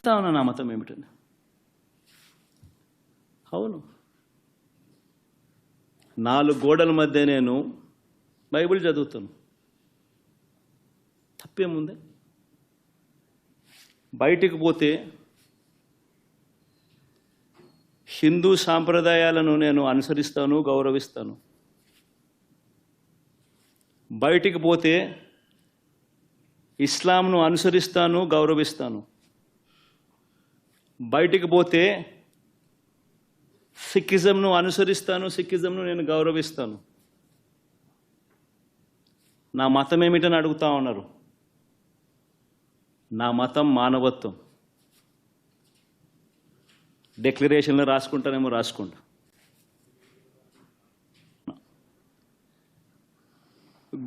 అడుగుతా ఉన్నా నా మతం ఏమిటని. అవును, 4 గోడల మధ్య నేను బైబిల్ చదువుతాను, తప్పేముంది? బయటికి పోతే హిందూ సాంప్రదాయాలను నేను అనుసరిస్తాను, గౌరవిస్తాను. బయటికి పోతే ఇస్లాంను అనుసరిస్తాను, గౌరవిస్తాను. బయటికి పోతే సిక్కిజంను అనుసరిస్తాను, సిక్కిజంను నేను గౌరవిస్తాను. నా మతం ఏమిటని అడుగుతా ఉన్నారు. నా మతం మానవత్వం. డిక్లరేషన్లో రాసుకుంటానేమో రాసుకుంటా.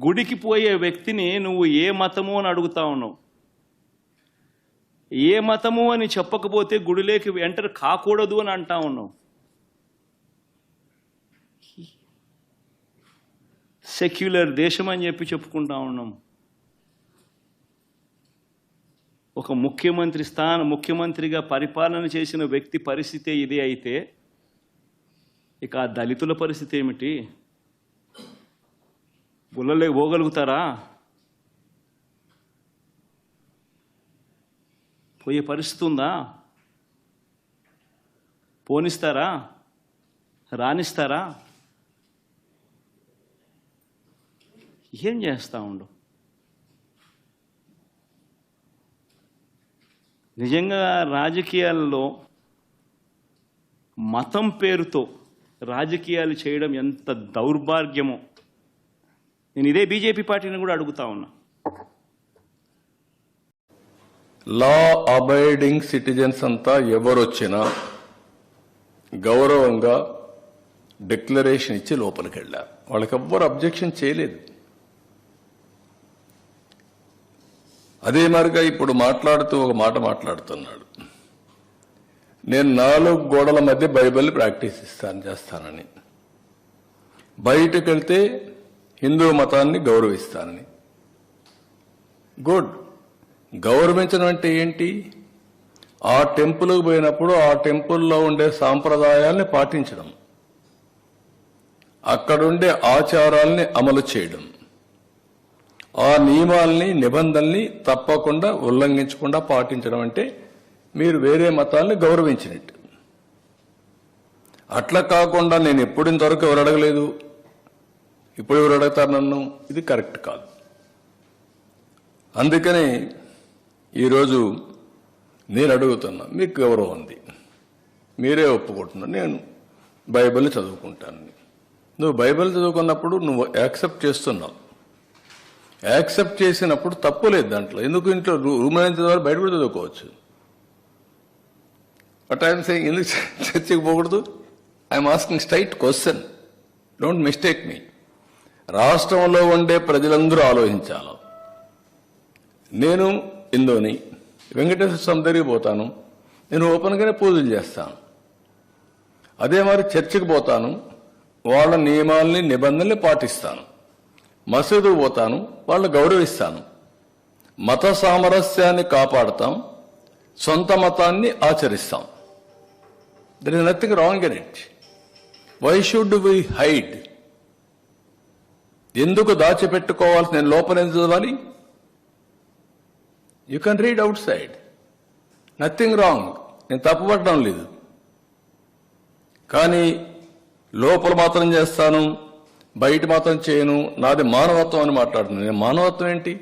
గుడికి పోయే వ్యక్తిని నువ్వు ఏ మతము అని అడుగుతా ఉన్నావు. ఏ మతము అని చెప్పకపోతే గుడిలోకి ఎంటర్ కాకూడదు అని అంటా ఉన్నావు. సెక్యులర్ దేశం అని చెప్పి చెప్పుకుంటా ఉన్నాం. ఒక ముఖ్యమంత్రిగా పరిపాలన చేసిన వ్యక్తి పరిస్థితి ఇదే అయితే ఇక ఆ దళితుల పరిస్థితి ఏమిటి? గుళ్ళలో పోగలుగుతారా? పోయే పరిస్థితి ఉందా? పోనిస్తారా? రానిస్తారా? ఏం చేస్తా ఉండు? నిజంగా రాజకీయాల్లో మతం పేరుతో రాజకీయాలు చేయడం ఎంత దౌర్భాగ్యమో నేను ఇదే బీజేపీ పార్టీని కూడా అడుగుతా ఉన్నా. లా అబైడింగ్ సిటిజన్స్ అంతా ఎవరొచ్చినా గౌరవంగా డిక్లరేషన్ ఇచ్చి లోపలికి వెళ్ళారు. వాళ్ళకి ఎవ్వరు అబ్జెక్షన్ చేయలేదు. అదే మరిగా ఇప్పుడు మాట్లాడుతూ ఒక మాట మాట్లాడుతున్నాడు, నేను 4 గోడల మధ్య బైబిల్ ప్రాక్టీస్ చేస్తానని, బయటకు వెళ్తే హిందూ మతాన్ని గౌరవిస్తానని. గుడ్. గౌరవించడం అంటే ఏంటి? ఆ టెంపుల్కి పోయినప్పుడు ఆ టెంపుల్లో ఉండే సాంప్రదాయాల్ని పాటించడం, అక్కడుండే ఆచారాల్ని అమలు చేయడం, ఆ నియమాల్ని నిబంధనల్ని తప్పకుండా ఉల్లంఘించకుండా పాటించడం అంటే మీరు వేరే మతాల్ని గౌరవించినట్టు. అట్లా కాకుండా నేను ఎప్పుడు ఇంతవరకు ఎవరు అడగలేదు, ఇప్పుడు ఎవరు అడుగుతారు నన్ను? ఇది కరెక్ట్ కాదు. అందుకని ఈరోజు నేను అడుగుతున్నా, మీకు గౌరవం ఉంది, మీరే ఒప్పుకుంటున్నా, నేను బైబిల్ చదువుకుంటాను. నువ్వు బైబిల్ చదువుకున్నప్పుడు నువ్వు యాక్సెప్ట్ చేస్తున్నావు. యాక్సెప్ట్ చేసినప్పుడు తప్పు లేదు దాంట్లో. ఎందుకు ఇంట్లో రూమ్ అయిన బయట కూడా చదువుకోవచ్చు. బట్ ఐఎమ్ సేయింగ్ ఎందుకు చర్చకి పోకూడదు? I'm asking straight question, don't mistake me. రాష్ట్రంలో ఉండే ప్రజలందరూ ఆలోచించాలి. నేను హిందూని, వెంకటేశ్వర స్వామి దగ్గరికి పోతాను, నేను ఓపెన్గానే పూజలు చేస్తాను. అదే మరి చర్చికి పోతాను, వాళ్ళ నియమాల్ని నిబంధనల్ని పాటిస్తాను. మసీదుకు పోతాను, వాళ్ళు గౌరవిస్తాను. మత సామరస్యాన్ని కాపాడుతాం, సొంత మతాన్ని ఆచరిస్తాం. There is nothing wrong in it. Why should we hide? ఎందుకు దాచిపెట్టుకోవాల్సి? నేను లోపల ఎందుకు చదవాలి? You can read outside, nothing wrong. నేను తప్పుపట్టడం లేదు. కానీ లోపల మాత్రం చేస్తాను, బయట మాత్రం చేయను, నాది మానవత్వం అని మాట్లాడుతున్నాను. మానవత్వం ఏంటి?